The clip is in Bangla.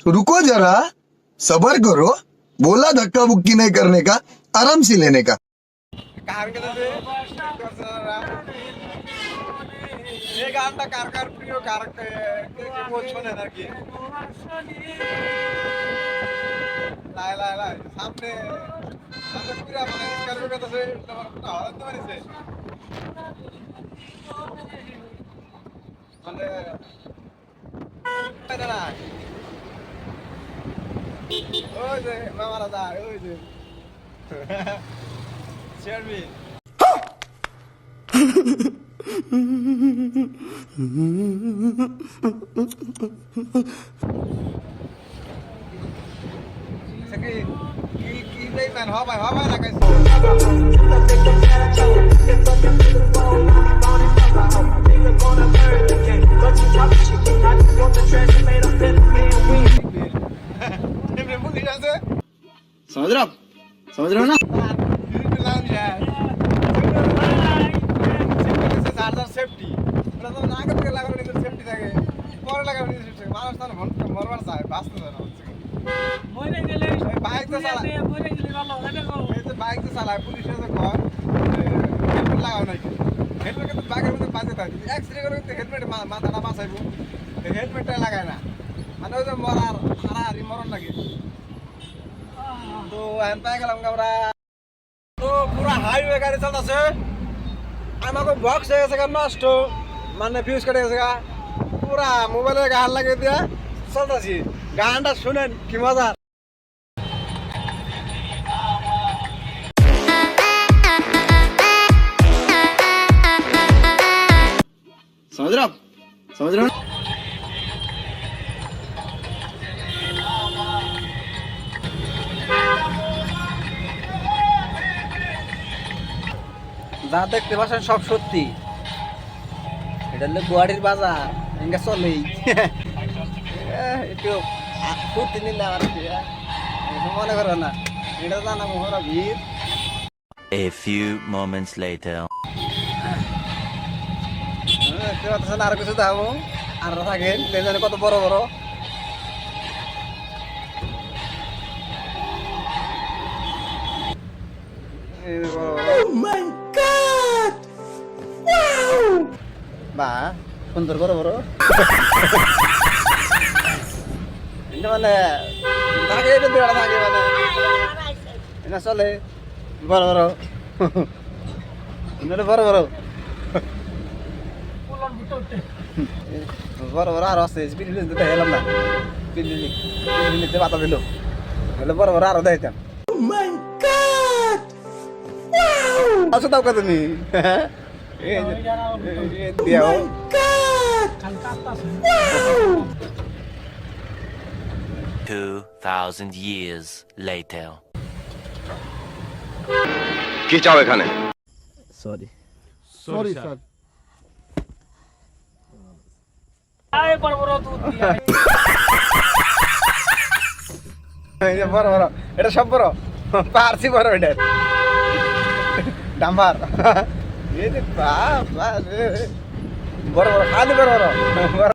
रुको जरा, सबर करो। बोला धक्का बुक्की नहीं करने का, आराम से लेने का। কার কাছে এই গানটা কার কার প্রিয়, কার কে কোন শোনেন আর কি। লাই লাই লাই সামনে সামনে পুরা মানে স্কার্পের কথা সে তোমার কথা হতে পারিছে মানে এটা না ওই যে মামারা দা ওই যে চেয়ারম্যান কি দেই ম্যান হবাই লাগাইছে समझ रहे हो आप? समझ रहे हो ना? সেফটি ওটা তো না করতে লাগানো কিন্তু সেফটি থাকে পরে লাগানো কিন্তু মানুষ তো মরবার চায় বাঁচতে চায় না মরে গেলে বাইক তো চালায় মরে গেলে ভালো এটা কো এই যে বাইক তো চালায় পুলিশে তো কয় হেলমেট লাগাও নাই হেলমেট কিন্তু বাইকের মধ্যে বাজে থাকে অ্যাক্সিডেন্ট করে কিন্তু হেলমেট মাথাটা বাঁচাইবো হেলমেটটা লাগায় না মানে ওই যে মরার হারাহারি মরণ লাগে তো এখন পাই গেলাম আমরা তো পুরো হাইওয়ে গাড়ি চলতেছে আমাকে বক্স হয়ে গেছে নষ্ট মানে ফিউজ কেটে গেছে পুরা মোবাইলে গান লাগিয়ে দিয়া চলতেছি গানটা শুনেন কি মজা समझ रहे हो आप? समझ रहे हो ना? যা দেখতে পাচ্ছেন সব সত্যি এটা হলো গুয়াহাটির বাজার এঙ্গা চলেই একটু ফুর্তি নিলাম আর কি মনে করো না এটা জানা মোহরা ভিড় A few moments later. দেখতে পাচ্ছেন আর কিছু দামও আর থাকেন জানি কত বড় বড় বা সুন্দর বড় বড় এটা মানে থাকে এটা দুটা থাকে মানে এটা চলে বড় বড় এটা বড় বড় বড় বড় আর আছে স্পিড দিতে হেলাম না দিতে বাতা দিল বলে বড় বড় আরো দেখাম আচ্ছা তাও কত নি দিয়াও 2,000 years later. কি চাও এখানে? Sorry. সরি স্যার আয় বড় বড় দুধ দিয়া এই যে বড় বড় এটা সব বড় পারছি বড় এটা ডাম্বার এই যে বড় বড় খালি বড় বড়